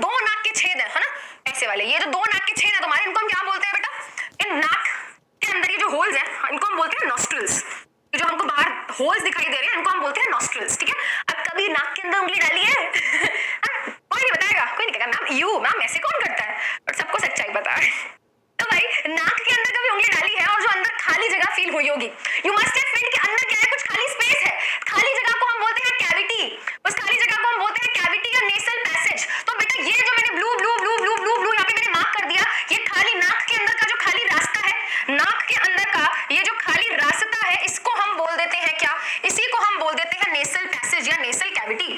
दो नाक के छेद है ना, ऐसे वाले, ये जो दो नाक के छेद है तुम्हारे, इनको हम क्या बोलते हैं बेटा? इन नाक के अंदर ये जो होल्स है इनको हम बोलते हैं नॉस्ट्रल्स। जो हमको बाहर होल्स दिखाई दे रहे हैं इनको हम बोलते हैं नॉस्ट्रल्स, ठीक है? अब कभी नाक के अंदर उंगली डाली है? कोई नहीं बताएगा, कोई नहीं कहेगा मैम यू, मैम ऐसे कौन करता है, बट सबको सच्चाई पता है। तो भाई नाक के अंदर कभी उंगली डाली है और जो अंदर खाली जगह फील हुई होगी, यू मस्ट हैव फील कि अंदर क्या है, कुछ खाली स्पेस है। खाली जगह को हम बोलते हैं कैविटी, उस खाली जगह को हम बोलते हैं कैविटी या नेसल पैसेज। तो बेटा ये जो मैंने blue blue blue blue blue blue यहाँ पे मैंने मार्क कर दिया, ये खाली नाक के अंदर का जो खाली रास्ता है, नाक के अंदर का ये जो खाली रास्ता है, इसको हम बोल देते हैं क्या? इसी को हम बोल देते हैं नेसल पैसेज या नेसल कैविटी।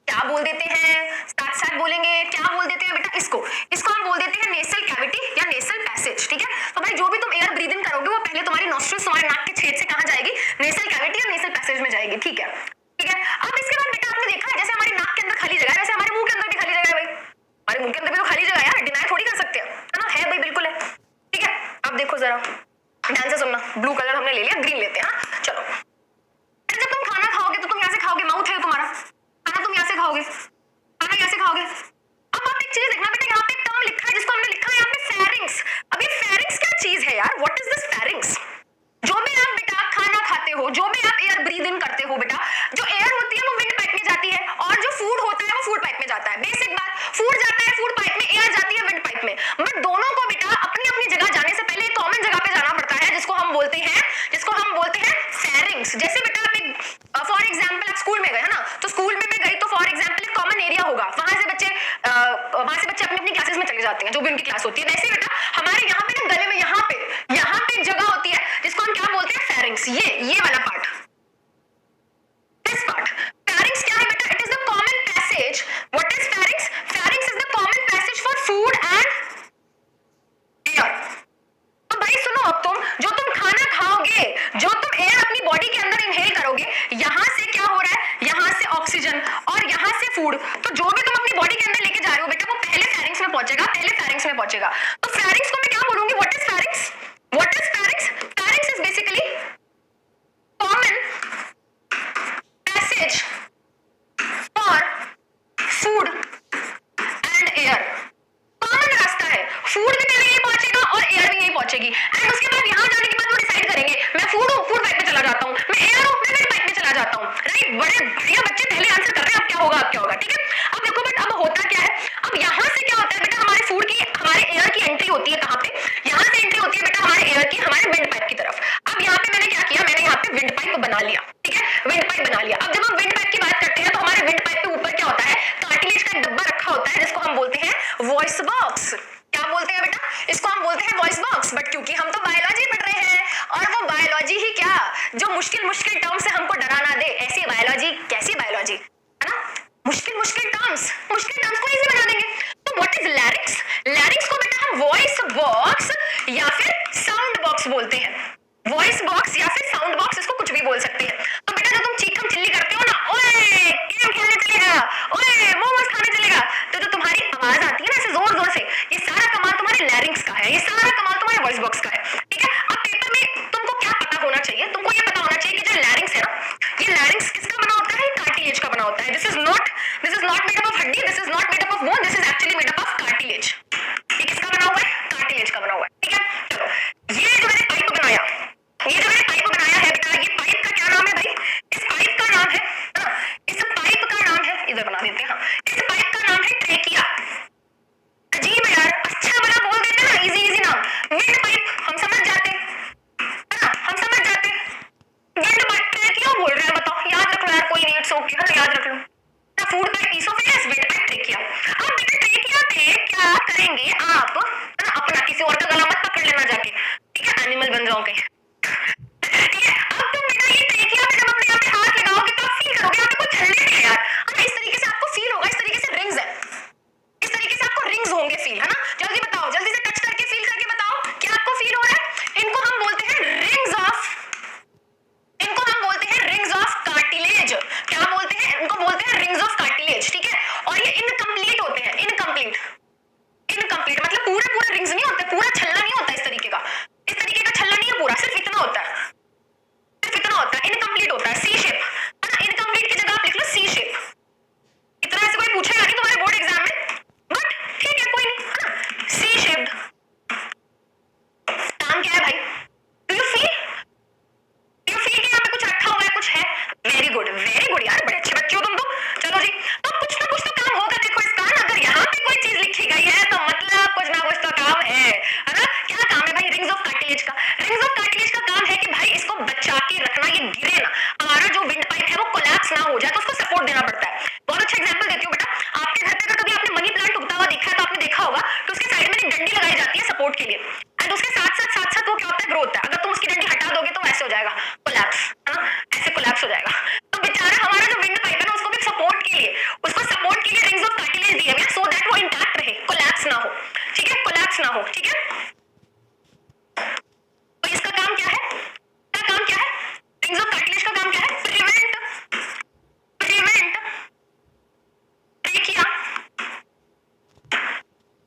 क्या बोल देते हैं? साथ साथ बोलेंगे, क्या बोल देते हैं बेटा? इसको हम बोल देते हैं नेसल कैविटी या नेसल पैसेज, ठीक है? तो भाई जो भी तुम एयर ब्रीद इन करोगे वो पहले तुम्हारी नॉस्ट्रिल्स, तुम्हारे नाक के छेद से कहां जाएगी? नेसल कैविटी या नेसल पैसेज में जाएगी, ठीक है? ठीक है, अब इसके बाद बेटा आपने देखा है जैसे हमारी नाक के अंदर खाली जगह है, वैसे हमारे मुंह के अंदर भी खाली जगह है। भाई हमारे मुंह के अंदर भी तो खाली जगह है यार, डिनाई थोड़ी कर सकते हैं, है ना? है भाई, बिल्कुल है, ठीक है? अब देखो जरा ध्यान से सुनना, ब्लू कलर हमने ले लिया, ग्रीन लेते हैं। हाँ चलो, जब तुम खाना खाओगे तो तुम यहाँ से खाओगे, माउथ है तुम्हारा, खाना तुम यहाँ से खाओगे, खाना यहाँ से खाओगे। अब आप एक चीज देखना बेटा, यहाँ पे एक टर्म लिखा है जिसको हमने लिखा है यहाँ पे फेरिंग्स। अब ये फेरिंग्स क्या चीज है यार? What is this pharynx? जो भी आप बेटा खाना खाते हो, जो भी आप एयर ब्रीद इन करते हो बेटा, जो एयर होती है वो विंड पाइप में जाती है और जो फूड होता है वो फूड पाइप में जाता है। बेसिक बात, फूड जाता है फूड पाइप में, एयर जाती है विंड पाइप में, बट दोनों को बेटा अपनी अपनी जगह जाने से पहले एक कॉमन जगह पे जाना पड़ता है जिसको हम बोलते हैं फेरिंग्स। जैसे बेटा आप फॉर एग्जांपल आप स्कूल में गए है ना, तो स्कूल में मैं गई तो फॉर एग्जांपल एक कॉमन एरिया होगा, वहां से बच्चे अपनी अपनी क्लासेस में चले जाते हैं, जो भी उनकी क्लास होती है। वैसे बेटा हमारे यहाँ पे ना गले में यहाँ पे एक जगह होती है जिसको हम क्या बोलते हैं? फेरिंग्स। ये वाला पार्ट, दिस पार्ट। फेरिंग्स क्या है बेटा? It is the common passage. What is pharynx? Pharynx is the common passage for food and air. तो भाई सुनो, अब जो तुम खाना खाओगे, जो तुम एयर अपनी बॉडी के अंदर इनहेल करोगे, यहां से क्या हो रहा है? यहां से ऑक्सीजन और यहां से फूड। तो जो भी तुम अपनी बॉडी के अंदर लेके जा रहे हो बेटा, वो पहले फेरिंग्स में पहुंचेगा, तो फेरिंग्स को मैं क्या बोलूंगी? What is pharynx? Pharynx is basically common passage for food and air. Common रास्ता है, फूड भी पहले यही पहुंचेगा और एयर भी यही पहुंचेगी, एंड उसके बाद यहां जाने के बाद वो डिसाइड करेंगे मैं फूड पाइप में चला जाता हूं, मैं एयर हूं, मैं पाइप में चला जाता हूं। राइट, बड़े बढ़िया बच्चे पहले आंसर कर रहे हैं। अब क्या होगा, ठीक है? अब देखो बट अब होता क्या है, अब यहां से क्या होता है बेटा, हमारे फूड की, हमारे एयर की एंट्री होती है कहां पे? यहां से एंट्री होती है बेटा हमारे एयर की, हमारे विंड पाइप की तरफ। अब यहां पे मैंने क्या किया, मैंने यहां पे विंड पाइप बना लिया, ठीक है? विंड पाइप बना लिया। अब जब हम विंड पाइप की बात करते हैं तो हमारे विंड पाइप के ऊपर क्या होता है? कार्टिलेज का एक डब्बा रखा होता है जिसको हम बोलते हैं वॉइस बॉक्स। क्या बोलते हैं बेटा? इसको हम बोलते हैं वॉइस बॉक्स। बट क्योंकि हम तो बायोलॉजी पढ़ रहे हैं, और वो बायोलॉजी ही क्या, जो मुश्किल टर्म से हमको डरा ना दे, ऐसी बायोलॉजी, कैसी बायोलॉजी है ना? मुश्किल टर्म्स को इजी बना देंगे। तो व्हाट इज लैरिंक्स? लैरिंक्स को बेटा हम वॉइस बॉक्स या फिर साउंड बॉक्स बोलते हैं। वॉइस बॉक्स या फिर साउंड बॉक्स, इसको कुछ भी बोल सकते हैं। तो बेटा जब तुम चीखम चिल्ली करते हो ना, ओए गेम खेलने चलेगा, ओए मोमोज खाने चलेगा, तो जो तुम्हारी आवाज आती है ना ऐसे जोर से, ये सारा कमाल तुम्हारे लैरिंक्स का है, ये सारा कमाल तुम्हारे वॉइस बॉक्स का है, ठीक है? अब पेपर में तुमको क्या पता होना चाहिए? तुमको ये पता होना चाहिए कि जो लैरिंक्स है ना, ये लैरिंक्स किसका बना होता है? कार्टिलेज का बना होता है। This is not made up of haddi, this is not made up of bone, this is actually made up of cartilage. ये किसका बना हुआ है? कार्टिलेज का बना हुआ है, ठीक है? चलो, ये जो मैंने पाइप बनाया है बेटा, ये पाइप का क्या नाम है भाई? इस पाइप का नाम है, इधर बना देते हैं। हाँ, इस पाइप का नाम है ट्रेकिया। अजीब है यार, अच्छा बड़ा बोल देते ना, इजी नाम, विंड पाइप, हम समझ जाते है ना, विंड पाइप ट्रेकिया बोल रहे हैं, बताओ, याद रख लो यार, कोई नहीं, इट्स ओके, है ना, याद रख लो। Food pipe oesophagus, wind pipe trachea. अब बेटा ट्रेकिया पे क्या करेंगे आप, है ना, अपना किसी और का गला मत पकड़ लेना जाके, ठीक है? एनिमल बन जाओगे, ठीक है? अब तुम बेटा ये ट्रेकिया में जब अपने यहाँ पे हाथ लगाओगे तो आप फील करोगे यहाँ पे कुछ हल्ले नहीं है यार, है ना? इस तरीके से आपको फील होगा, इस तरीके से रिंग्स है, इस तरीके से आपको रिंग्स होंगे फील, है ना? जल्दी बताओ, जल्दी से टच करके फील करके बताओ, क्या आपको फील हो रहा है? इनको हम बोलते हैं रिंग्स ऑफ कार्टिलेज। क्या बोलते हैं? इनको बोलते हैं रिंग्स ऑफ कार्टिलेज, ठीक है? और ये इनकम्प्लीट होते हैं, इनकम्प्लीट मतलब पूरा रिंग्स नहीं होते, पूरा छल्ला नहीं होता, इस तरीके का छल्ला नहीं है पूरा, सिर्फ सपोर्ट के लिए, एंड उसके साथ साथ वो क्या होता है, ग्रो होता है। अगर तुम उसकी डंडी हटा दोगे तो ऐसे हो जाएगा कोलैप्स, है ना, ऐसे कोलैप्स हो जाएगा। तो बेचारा हमारा जो विंड पाइप है ना, उसको भी सपोर्ट के लिए, रिंग्स ऑफ कार्टिलेज दिए हुए सो दैट वो इंटैक्ट रहे, कोलैप्स ना हो, ठीक है, कोलैप्स ना हो, ठीक है। तो इसका काम क्या है, रिंग्स ऑफ कार्टिलेज का काम क्या है, प्रिवेंट ट्रेकिया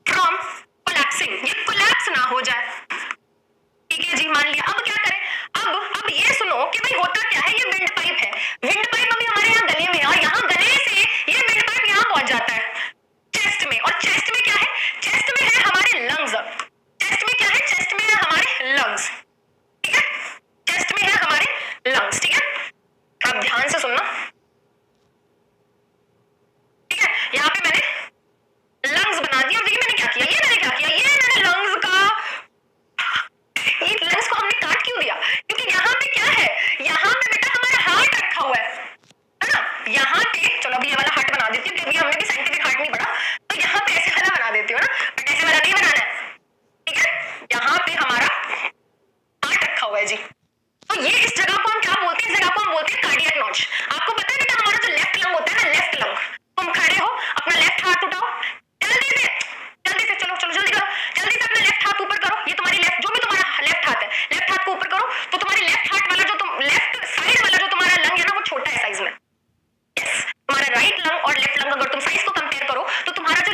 फ्रॉम कोलैप्सिंग, ये कोलैप्स ना हो जाए, ठीक है जी, मान लिया। अब क्या करें, अब ये सुनो कि भाई होता क्या है, ये विंड पाइप है, विंड पाइप अभी हमारे यहाँ गले में, और यहाँ गले से ये विंड पाइप यहाँ पहुंच जाता है चेस्ट में, और चेस्ट में क्या है, चेस्ट में है हमारे लंग्स, चेस्ट में क्या है, चेस्ट में है हमारे लंग्स, ठीक है, चेस्ट में है हमारे लंग्स, ठीक है। अब ध्यान से सुनना, ठीक है, यहाँ पे मैंने लंग्स बना दिया, और देखिए मैंने क्या किया, ये मैंने लंग्स का, ये लंग्स को हमने काट क्यों दिया, क्योंकि यहाँ पे क्या है, यहाँ पे बेटा हमारा हार्ट रखा हुआ है ना, यहाँ पे, चलो अभी ये वाला हार्ट बना देती हूँ, क्योंकि हमने भी साइंटिफिक हार्ट नहीं पढ़ा, तो यहाँ पे ऐसे वाला बना देती हूँ ना, बट ऐसे वाला नहीं बनाना है, ठीक है। यहाँ पे हमारा हार्ट रखा हुआ है जी, तो ये इस जगह को हम क्या बोलते हैं, इस जगह को हम बोलते हैं कार्डियक नॉच। आपको पता है बेटा हमारा जो लेफ्ट लंग होता है ना, लेफ्ट लंग, तुम खड़े हो, अपना लेफ्ट हाथ उठाओ, जल्दी से चलो जल्दी करो, जल्दी से अपना लेफ्ट हाथ ऊपर करो, ये तुम्हारी लेफ्ट, जो भी तुम्हारा लेफ्ट हाथ है, लेफ्ट हाथ को ऊपर करो, तो तुम्हारी लेफ्ट हार्ट वाला जो तुम लेफ्ट साइड वाला जो तुम्हारा लंग है ना, वो छोटा है साइज में, यस, तुम्हारा राइट लंग और लेफ्ट लंग अगर तुम साइज को कंपेयर करो, तो तुम्हारा जो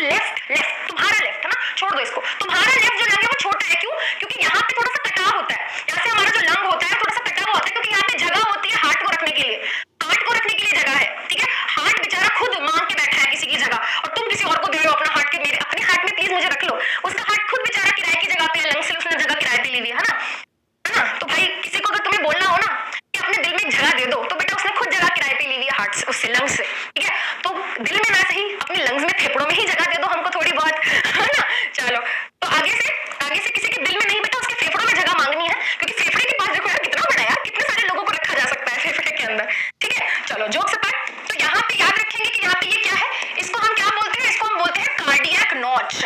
तुम्हारा लेफ्ट है ना, छोड़ दो इसको, तुम्हारा लेफ्ट जो लंग है वो छोटा है, क्यों, क्योंकि यहाँ पे थोड़ा सा कटाव होता है, यहाँ से हमारा जो लंग होता है थोड़ा सा कटा हुआ होता है, क्योंकि यहाँ पे जगह होती है हार्ट को रखने के लिए, जगह है, ठीक है। हार्ट बेचारा खुद मांग के बैठा है किसी की जगह, और तुम किसी और को दे रहे हो अपना हार्ट, के मेरे अपने हार्ट में प्लीज मुझे रख लो, उसका हार्ट खुद बेचारा किराए की जगह पे, लंग से उसने जगह किराए पे ली हुई है ना, तो भाई किसी को अगर तुम्हें बोलना हो ना कि अपने दिल में जगह दे दो, तो बेटा उसने खुद जगह किराए पे ली हुई है हार्ट से, उससे लंग से, ठीक है। तो दिल में ना सही, अपने लंग्स में, फेफड़ों में ही जगह दे दो हमको थोड़ी बहुत, है ना। चलो, तो आगे से किसी के दिल में नहीं बेटा, उसके फेफड़ों में जगह मांगनी है, क्योंकि फेफड़े के पास देखो यार कितना बड़ा है, कितने सारे लोगों को रखा जा सकता है फेफड़े के अंदर, ठीक है। चलो जोक्स अपार्ट, तो यहाँ पे याद रखेंगे कि यहाँ पे ये क्या है, इसको हम क्या बोलते हैं, इसको हम बोलते हैं कार्डियक नॉच,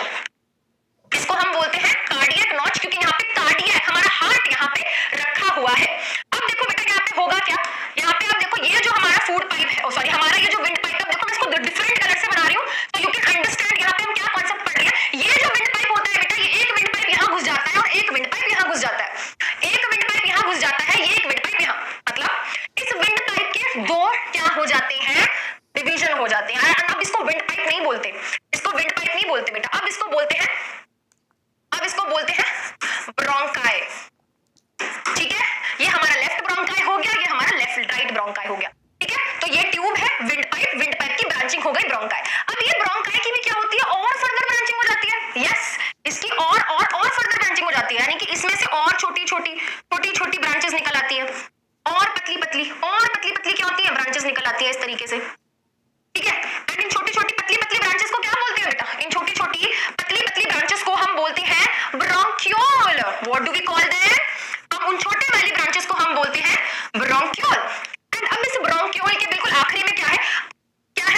इसको हम बोलते हैं कार्डियक नॉच, क्योंकि यहाँ पे कार्डियक हमारा हार्ट यहाँ पे रखा हुआ है। अब देखो बेटा यहाँ पे होगा क्या, यहाँ पे आप देखो ये जो हमारा फूड पाइप है, सॉरी हमारा ये जो विंड पाइप है, देखो मैं इसको डिफरेंट कलर से बना रही हूँ, तो यू कैन अंडरस्टैंड यहाँ पे हम क्या कॉन्सेप्ट पढ़ रहे हैं। ये जो विंड पाइप होता है बेटा, ये एक विंड पाइप यहाँ घुस जाता है, और एक विंड पाइप यहाँ घुस जाता है, एक विंड पाइप यहाँ घुस जाता है, ये एक विंड पाइप यहाँ, मतलब इस विंड पाइप के दो क्या हो जाते हैं, डिवीजन हो जाते हैं। अब इसको विंड पाइप नहीं बोलते, बेटा, अब इसको बोलते हैं ब्रोंकाई, ठीक है। ये हमारा लेफ्ट ब्रोंकाई हो गया, ये हमारा राइट ब्रोंकाई हो गया, ठीक है। तो ये ट्यूब है विंड पाइप की ब्रांचिंग हो गई ब्रोंकाई। अब ये ब्रोंकाई की भी क्या होती है, और फर्दर ब्रांचिंग हो जाती है, यस, इसकी और फर्दर ब्रांचिंग हो जाती है, यानी कि इसमें से और छोटी ब्रांचेस निकल आती है, और पतली पतली क्या होती है, ब्रांचेस निकल आती है इस तरीके से, ठीक है। एंड इन छोटी पतली ब्रांचेस को क्या बोलते हैं बेटा, इन छोटी पतली ब्रांचेस को हम बोलते हैं bronchiole. What do we call them, हम उन छोटे वाली ब्रांचेस को हम बोलते हैं ब्रोंक्यूल। एंड अब इस ब्रोंक्यूल के बिल्कुल आखिरी में क्या है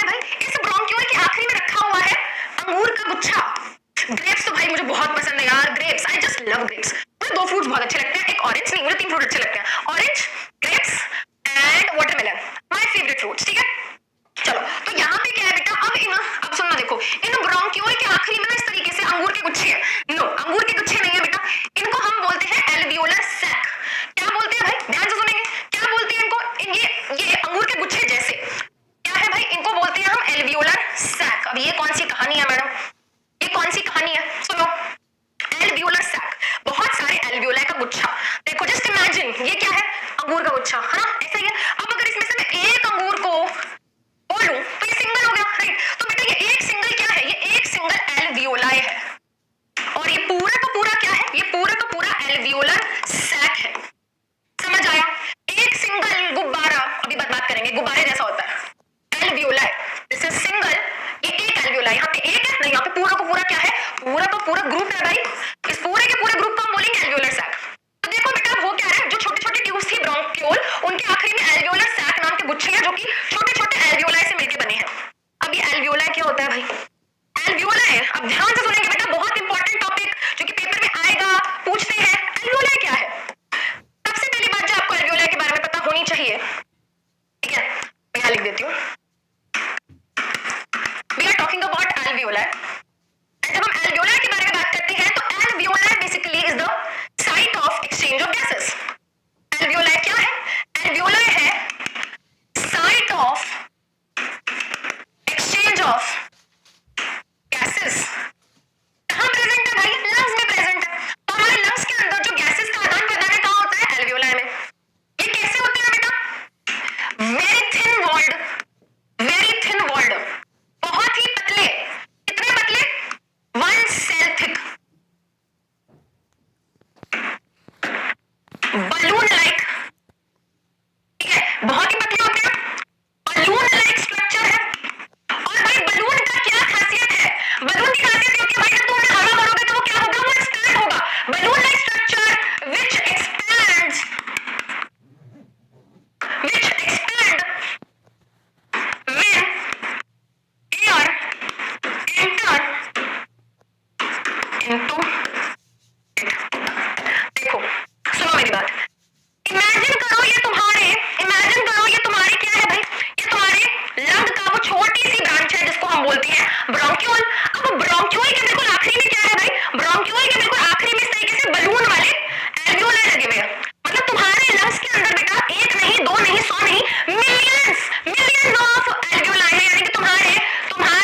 भाई, इस ब्रोंक्यूल के आखिरी में रखा हुआ है अंगूर का गुच्छा। ग्रेप्स तो भाई मुझे बहुत पसंद है यार, grapes, I just love grapes, मुझे दो फ्रूट्स बहुत अच्छे लगते हैं, एक ऑरेंज नहीं, मुझे तीन फ्रूट अच्छे लगते हैं, orange, grapes and watermelon, my favourite fruits, ठीक है। चलो, तो यहाँ पे क्या है बेटा, अब सुनना, देखो इन ब्रोंक्यूल के आखिरी में ना इस तरीके से अंगूर के गुच्छे हैं, नो अंगूर के गुच्छे नहीं है बेटा, इनको हम बोलते हैं एल्वियोलर सैक। क्या बोलते हैं भाई, ध्यान से सुनेंगे, क्या बोलते हैं इनको, ये अंगूर के गुच्छे जैसे क्या है भाई, इनको बोलते हैं हम एल्वियोलर सैक। अब ये कौन सी कहानी है मैडम, ये कौन सी कहानी है, सुनो, एल्वियोलर सैक, बहुत सारे एल्वियोलाई का गुच्छा, देखो जस्ट इमेजिन, ये क्या है, अंगूर का गुच्छा, हाँ ऐसा ही है। अब अगर इसमें से मैं एक अंगूर को बोलूं तो ये सिंगल हो गया, राइट। तो बेटा ये एक सिंगल क्या है, ये एक सिंगल एल्वियोलाई है, और ये पूरा का पूरा क्या है, ये पूरा का पूरा एल्वियोलर सैक है, समझ आया। एक सिंगल गुब्बारा, अभी बात करेंगे, गुब्बारे जैसा होता है एल्वियोलाई, दिस इज सिंगल, ये एक एल्वियोलाई, यहाँ पे एक है नहीं, यहाँ पे पूरा का पूरा क्या है, पूरा का पूरा ग्रुप है भाई, इस पूरे के पूरे ग्रुप को हम बोलेंगे एल्वियोलर सैक। तो देखो बेटा हो क्या रहा है, जो छोटे ट्यूब्स थी ब्रोंक्यूल, उनके आखिरी में एल्वियोलर सैक नाम के गुच्छे हैं, जो कि छोटे एल्वियोलाई से मिलकर बने हैं। अब ये एल्वियोलाई क्या होता है भाई, एल्वियोलाई, अब ध्यान से सुनेंगे बेटा, बहुत इंपॉर्टेंट टॉपिक जो कि पेपर में आएगा बोला है